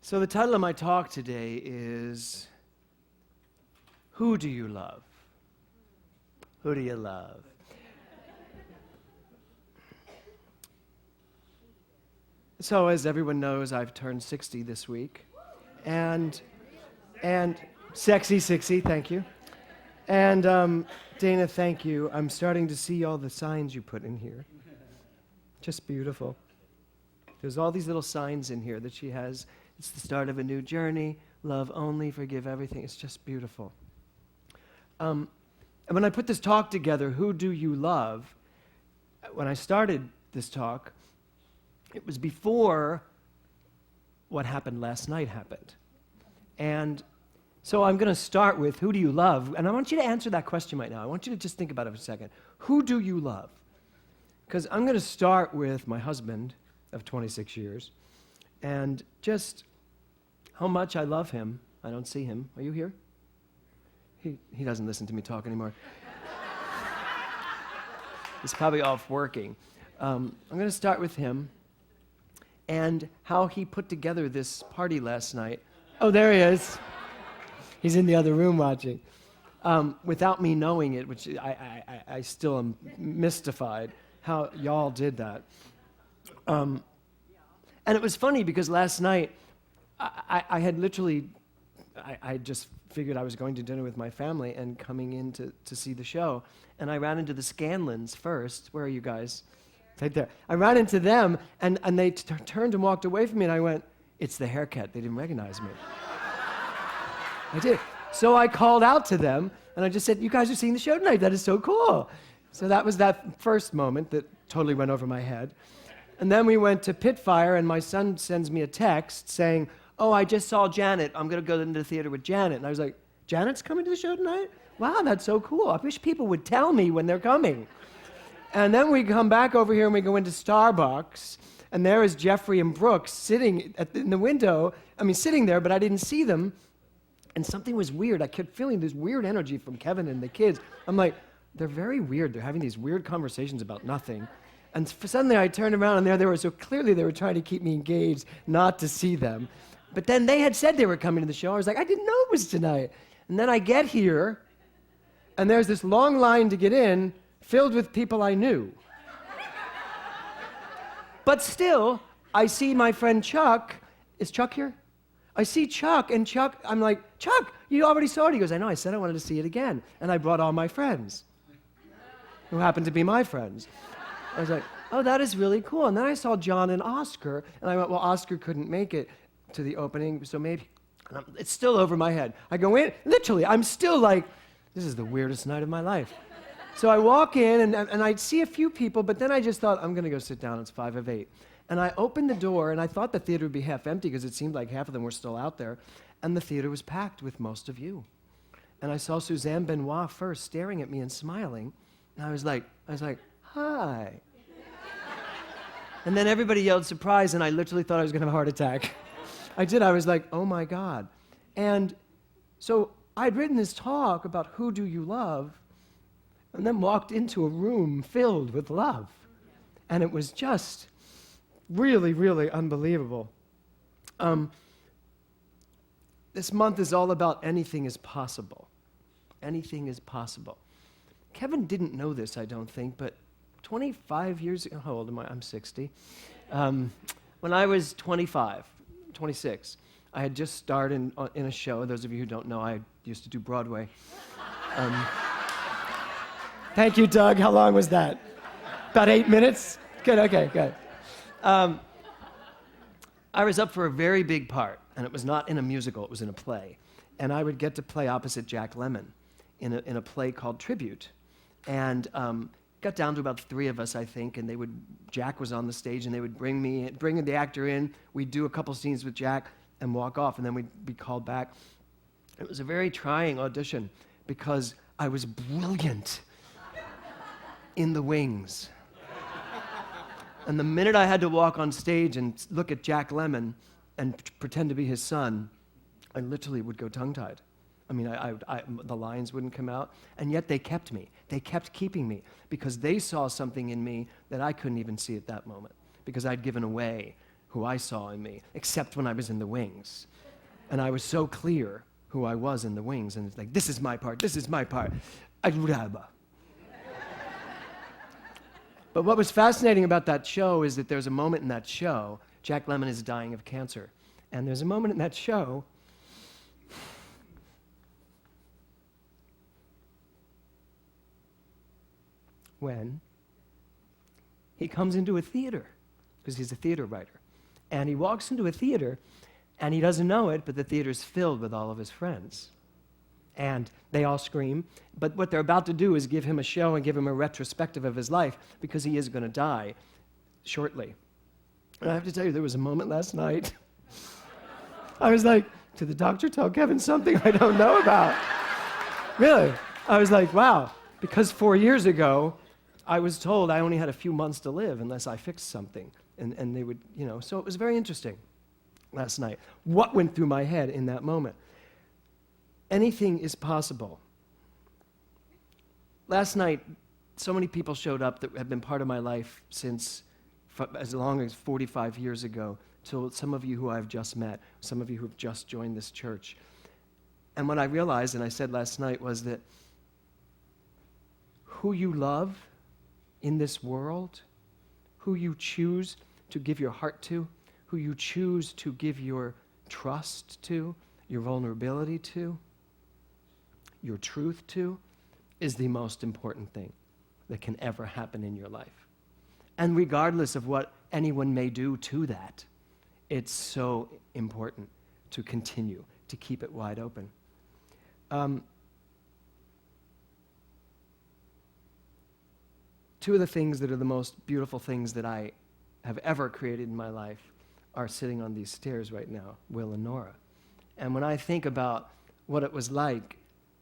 So the title of my talk today is, Who Do You Love? Who do you love? So as everyone knows, I've turned 60 this week. And sexy 60, thank you. And Dana, thank you. I'm starting to see all the signs you put in here. Just beautiful. There's all these little signs in here that she has. It's the start of a new journey. Love only, forgive everything. It's just beautiful. And when I put this talk together, who do you love? When I started this talk, it was before what happened last night happened. And so I'm going to start with, who do you love? And I want you to answer that question right now. I want you to just think about it for a second. Who do you love? Because I'm going to start with my husband of 26 years and just how much I love him. I don't see him. Are you here? He doesn't listen to me talk anymore. He's probably off working. I'm going to start with him and how he put together this party last night. Oh, there he is. He's in the other room watching. Without me knowing it, which I still am mystified how y'all did that. And it was funny because last night I had literally, I just figured I was going to dinner with my family and coming in to see the show. And I ran into the Scanlons first. Where are you guys? Right there. I ran into them and they turned and walked away from me and I went, it's the haircut. They didn't recognize me. I did. So I called out to them and I just said, you guys are seeing the show tonight. That is so cool. So that was that first moment that totally went over my head. And then we went to Pitfire and my son sends me a text saying, oh, I just saw Janet. I'm going to go into the theater with Janet. And I was like, Janet's coming to the show tonight? Wow, that's so cool. I wish people would tell me when they're coming. And then we come back over here and we go into Starbucks. And there is Jeffrey and Brooks sitting in the window. I mean, sitting there, but I didn't see them. And something was weird. I kept feeling this weird energy from Kevin and the kids. I'm like, they're very weird. They're having these weird conversations about nothing. And suddenly I turned around and there they were. So clearly they were trying to keep me engaged, not to see them. But then they had said they were coming to the show. I was like, I didn't know it was tonight. And then I get here, and there's this long line to get in, filled with people I knew. But still, I see my friend Chuck. Is Chuck here? I see Chuck, and Chuck, I'm like, Chuck, you already saw it. He goes, I know, I said I wanted to see it again. And I brought all my friends, who happened to be my friends. I was like, oh, that is really cool. And then I saw John and Oscar, and I went, well, Oscar couldn't make it to the opening, so maybe, it's still over my head. I go in, literally, I'm still like, this is the weirdest night of my life. So I walk in, and I see a few people, but then I just thought, I'm going to go sit down. It's 5 of 8. And I opened the door, and I thought the theater would be half empty because it seemed like half of them were still out there. And the theater was packed with most of you. And I saw Suzanne Benoit first staring at me and smiling. And I was like, hi. And then everybody yelled surprise, and I literally thought I was going to have a heart attack. I did. I was like, oh, my God. And so I'd written this talk about who do you love, and then walked into a room filled with love. And it was just really, really unbelievable. This month is all about anything is possible. Anything is possible. Kevin didn't know this, I don't think, but 25 years ago, how old am I? I'm 60. When I was 26, I had just starred in a show. Those of you who don't know, I used to do Broadway. Thank you, Doug. How long was that? About 8 minutes? Good, okay, good. I was up for a very big part, and it was not in a musical, it was in a play. And I would get to play opposite Jack Lemmon in a play called Tribute. And got down to about 3 of us, I think, and Jack was on the stage, and they would bring the actor in, we'd do a couple scenes with Jack, and walk off, and then we'd be called back. It was a very trying audition, because I was brilliant in the wings. And the minute I had to walk on stage and look at Jack Lemmon and pretend to be his son, I literally would go tongue-tied. I mean, the lines wouldn't come out, and yet they kept me. They kept keeping me because they saw something in me that I couldn't even see at that moment because I'd given away who I saw in me, except when I was in the wings. And I was so clear who I was in the wings, and it's like, this is my part, this is my part. But what was fascinating about that show is that there's a moment in that show, Jack Lemmon is dying of cancer, and there's a moment in that show when he comes into a theater, because he's a theater writer, and he walks into a theater, and he doesn't know it, but the theater's filled with all of his friends. And they all scream, but what they're about to do is give him a show and give him a retrospective of his life, because he is going to die shortly. And I have to tell you, there was a moment last night, I was like, did the doctor tell Kevin something I don't know about? Really? I was like, wow, because 4 years ago, I was told I only had a few months to live unless I fixed something. And they would, so it was very interesting last night. What went through my head in that moment? Anything is possible. Last night, so many people showed up that have been part of my life since as long as 45 years ago, till some of you who I've just met, some of you who have just joined this church. And what I realized, and I said last night, was that who you love in this world, who you choose to give your heart to, who you choose to give your trust to, your vulnerability to, your truth to, is the most important thing that can ever happen in your life. And regardless of what anyone may do to that, it's so important to continue to keep it wide open. Two of the things that are the most beautiful things that I have ever created in my life are sitting on these stairs right now, Will and Nora. And when I think about what it was like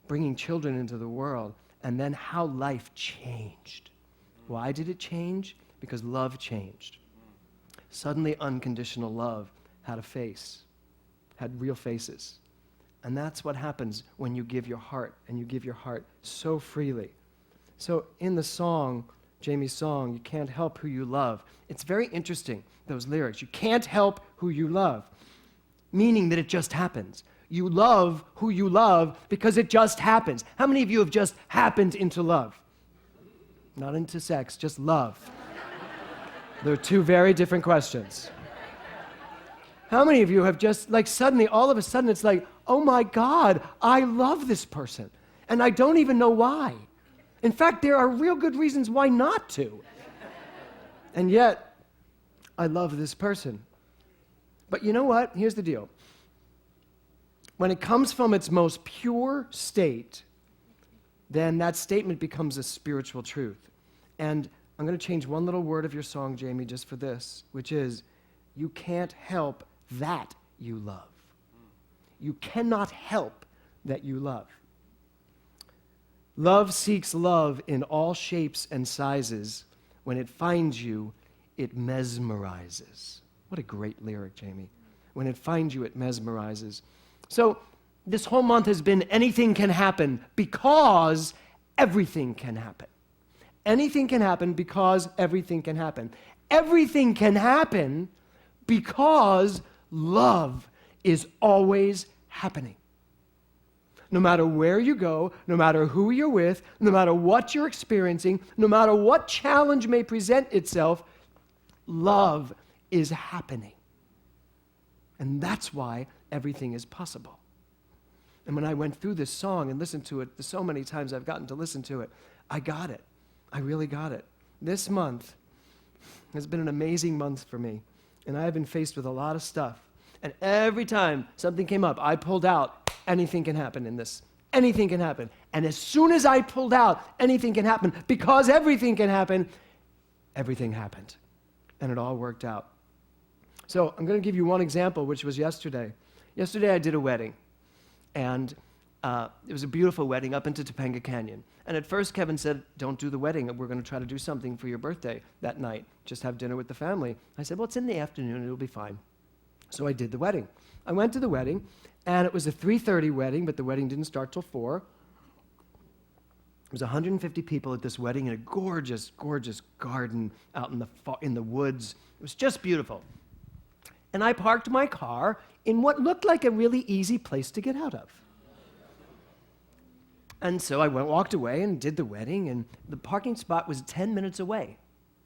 bringing children into the world, and then how life changed. Why did it change? Because love changed. Suddenly, unconditional love had a face, had real faces. And that's what happens when you give your heart, and you give your heart so freely. So in the song, Jamie's song, You Can't Help Who You Love, it's very interesting, those lyrics. You can't help who you love, meaning that it just happens. You love who you love because it just happens. How many of you have just happened into love? Not into sex, just love. They're two very different questions. How many of you have just, suddenly, all of a sudden, it's like, oh my God, I love this person, and I don't even know why. In fact, there are real good reasons why not to. And yet, I love this person. But you know what? Here's the deal. When it comes from its most pure state, then that statement becomes a spiritual truth. And I'm going to change one little word of your song, Jamie, just for this, which is, you can't help that you love. You cannot help that you love. Love seeks love in all shapes and sizes. When it finds you, it mesmerizes. What a great lyric, Jamie. When it finds you, it mesmerizes. So this whole month has been anything can happen because everything can happen. Anything can happen because everything can happen. Everything can happen because love is always happening. No matter where you go, no matter who you're with, no matter what you're experiencing, no matter what challenge may present itself, love is happening. And that's why everything is possible. And when I went through this song and listened to it, so many times I've gotten to listen to it, I got it. I really got it. This month has been an amazing month for me, and I have been faced with a lot of stuff. And every time something came up, I pulled out, anything can happen in this. Anything can happen. And as soon as I pulled out, anything can happen, because everything can happen, everything happened. And it all worked out. So I'm going to give you one example, which was yesterday. Yesterday I did a wedding, and it was a beautiful wedding up into Topanga Canyon. And at first Kevin said, don't do the wedding. We're going to try to do something for your birthday that night. Just have dinner with the family. I said, well, it's in the afternoon. It'll be fine. So I did the wedding. I went to the wedding, and it was a 3:30 wedding, but the wedding didn't start till 4. There was 150 people at this wedding in a gorgeous, gorgeous garden out in the woods. It was just beautiful. And I parked my car in what looked like a really easy place to get out of. And so I walked away and did the wedding, and the parking spot was 10 minutes away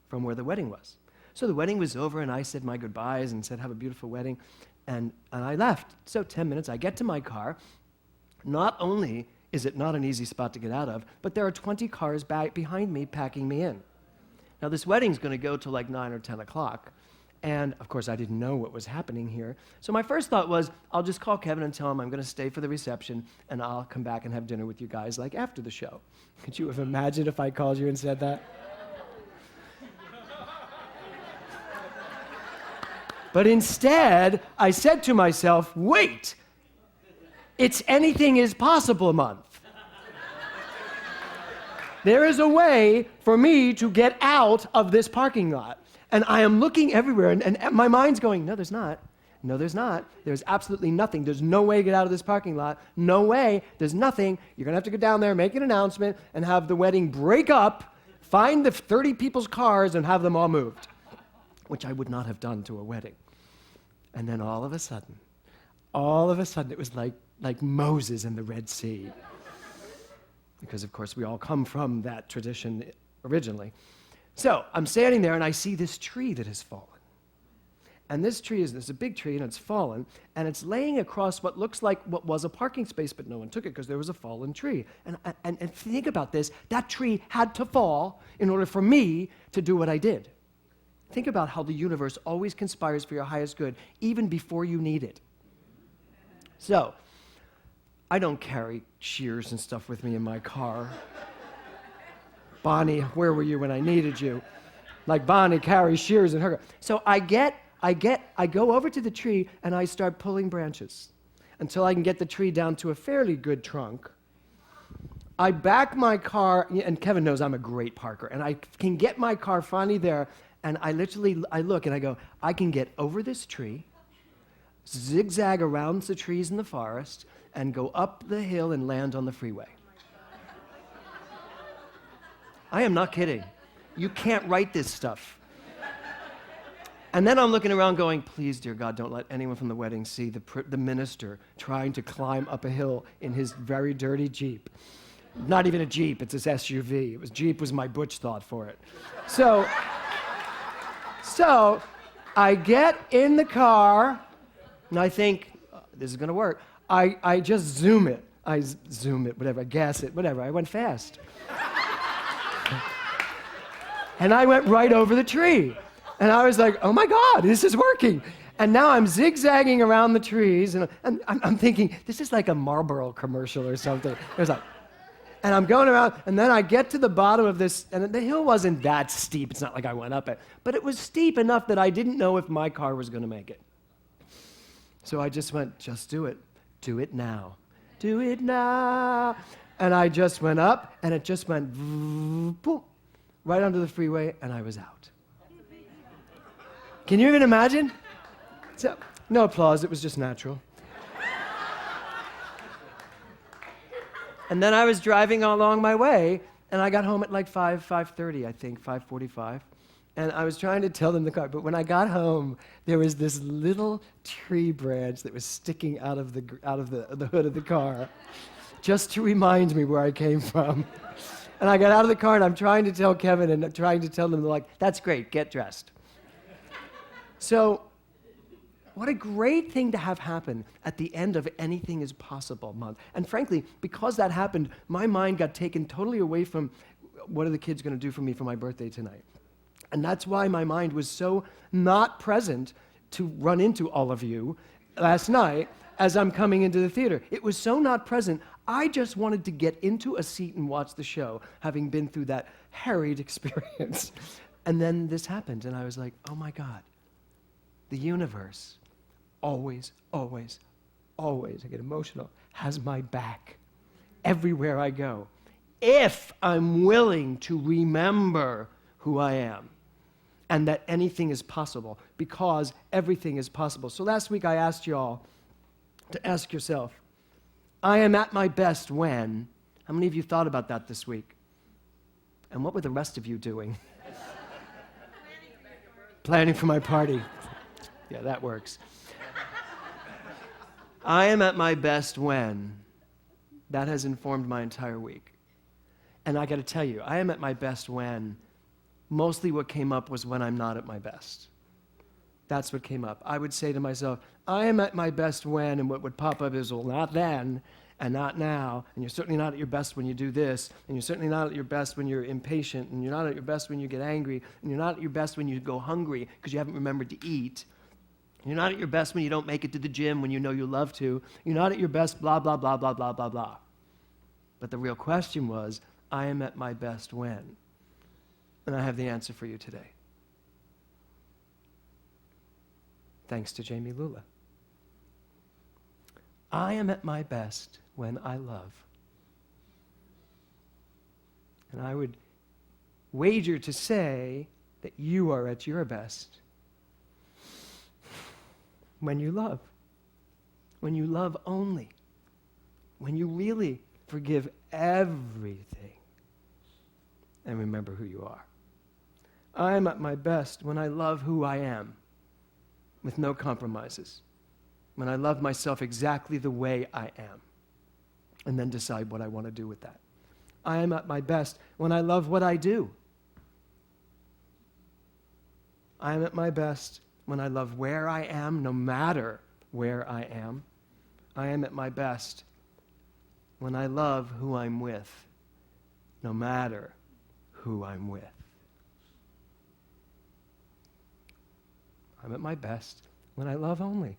from where the wedding was. So the wedding was over, and I said my goodbyes and said, have a beautiful wedding, and I left. So 10 minutes, I get to my car. Not only is it not an easy spot to get out of, but there are 20 cars back behind me packing me in. Now, this wedding's going to go till like 9 or 10 o'clock, and of course, I didn't know what was happening here. So my first thought was, I'll just call Kevin and tell him I'm going to stay for the reception, and I'll come back and have dinner with you guys like after the show. Could you have imagined if I called you and said that? But instead, I said to myself, wait, it's anything is possible month. There is a way for me to get out of this parking lot. And I am looking everywhere, and my mind's going, no, there's not. No, there's not. There's absolutely nothing. There's no way to get out of this parking lot. No way. There's nothing. You're going to have to go down there, make an announcement, and have the wedding break up, find the 30 people's cars, and have them all moved, which I would not have done to a wedding. And then all of a sudden, it was like Moses in the Red Sea. Because, of course, we all come from that tradition originally. So I'm standing there, and I see this tree that has fallen. And this tree is a big tree, and it's fallen, and it's laying across what looks like what was a parking space, but no one took it because there was a fallen tree. And think about this. That tree had to fall in order for me to do what I did. Think about how the universe always conspires for your highest good, even before you need it. So, I don't carry shears and stuff with me in my car. Bonnie, where were you when I needed you? Like Bonnie carries shears in her car. So I go over to the tree and I start pulling branches until I can get the tree down to a fairly good trunk. I back my car, and Kevin knows I'm a great parker, and I can get my car finally there, and I look and I go, I can get over this tree, zigzag around the trees in the forest, and go up the hill and land on the freeway. I am not kidding. You can't write this stuff. And then I'm looking around going, please, dear God, don't let anyone from the wedding see the minister trying to climb up a hill in his very dirty Jeep. Not even a Jeep, it's his SUV. Jeep was my butch thought for it. So I get in the car, and I think, this is going to work. I just zoom it. I gas it, whatever. I went fast. And I went right over the tree. And I was like, oh my God, this is working. And now I'm zigzagging around the trees, and I'm thinking, this is like a Marlboro commercial or something. It was like, and I'm going around, and then I get to the bottom of this, and the hill wasn't that steep. It's not like I went up it. But it was steep enough that I didn't know if my car was going to make it. So I just went, just do it. Do it now. Do it now. And I just went up, and it just went boom, right onto the freeway, and I was out. Can you even imagine? So, no applause, it was just natural. And then I was driving along my way, and I got home at like 5:30, I think, 5:45. And I was trying to tell them the car, but when I got home, there was this little tree branch that was sticking out of the hood of the car, just to remind me where I came from. And I got out of the car, and I'm trying to tell Kevin, and I'm trying to tell them, they're like, that's great, get dressed. So, what a great thing to have happen at the end of Anything is Possible month. And frankly, because that happened, my mind got taken totally away from what are the kids going to do for me for my birthday tonight. And that's why my mind was so not present to run into all of you last night as I'm coming into the theater. It was so not present, I just wanted to get into a seat and watch the show, having been through that harried experience. And then this happened, and I was like, oh my God. The universe always, always, always, I get emotional, has my back everywhere I go, if I'm willing to remember who I am and that anything is possible, because everything is possible. So last week I asked you all to ask yourself, I am at my best when? How many of you thought about that this week? And what were the rest of you doing? Planning for my party. Yeah, that works. I am at my best when. That has informed my entire week. And I got to tell you, I am at my best when mostly what came up was when I'm not at my best. That's what came up. I would say to myself, I am at my best when, and what would pop up is, well, not then, and not now, and you're certainly not at your best when you do this, and you're certainly not at your best when you're impatient, and you're not at your best when you get angry, and you're not at your best when you go hungry because you haven't remembered to eat. You're not at your best when you don't make it to the gym when you know you love to. You're not at your best, blah, blah, blah, blah, blah, blah, blah. But the real question was, I am at my best when? And I have the answer for you today. Thanks to Jamie Lula. I am at my best when I love. And I would wager to say that you are at your best when you love. When you love only. When you really forgive everything and remember who you are. I am at my best when I love who I am with no compromises. When I love myself exactly the way I am and then decide what I want to do with that. I am at my best when I love what I do. I am at my best when I love where I am, no matter where I am. I am at my best when I love who I'm with, no matter who I'm with. I'm at my best when I love only.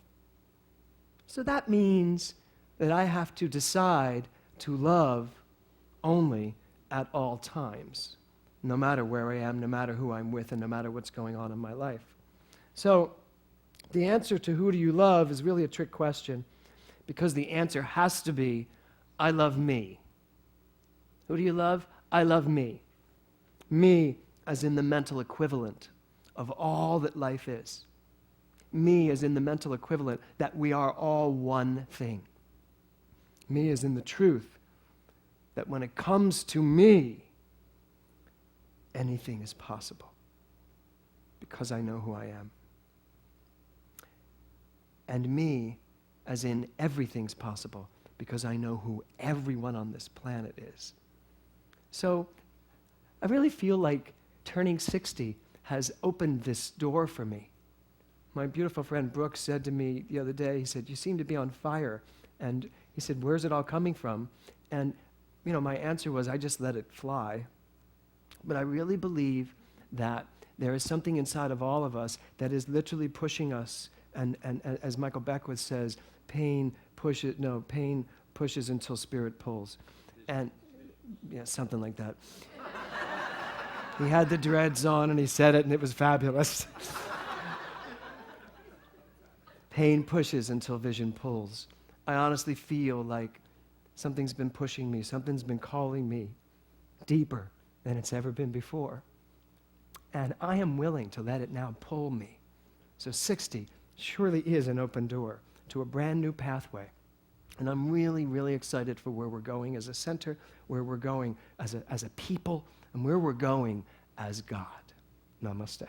So that means that I have to decide to love only at all times, no matter where I am, no matter who I'm with, and no matter what's going on in my life. So the answer to who do you love is really a trick question, because the answer has to be, I love me. Who do you love? I love me. Me as in the mental equivalent of all that life is. Me as in the mental equivalent that we are all one thing. Me as in the truth that when it comes to me, anything is possible because I know who I am. And me as in everything's possible because I know who everyone on this planet is. So I really feel like turning 60 has opened this door for me. My beautiful friend Brooks said to me the other day, he said, you seem to be on fire. And he said, where's it all coming from? And, my answer was, I just let it fly. But I really believe that there is something inside of all of us that is literally pushing us. And as Michael Beckwith says, pain pushes until spirit pulls. And, something like that. He had the dreads on and he said it and it was fabulous. Pain pushes until vision pulls. I honestly feel like something's been pushing me, something's been calling me deeper than it's ever been before. And I am willing to let it now pull me. So 60 surely is an open door to a brand new pathway. And I'm really, really excited for where we're going as a center, where we're going as a people, and where we're going as God. Namaste.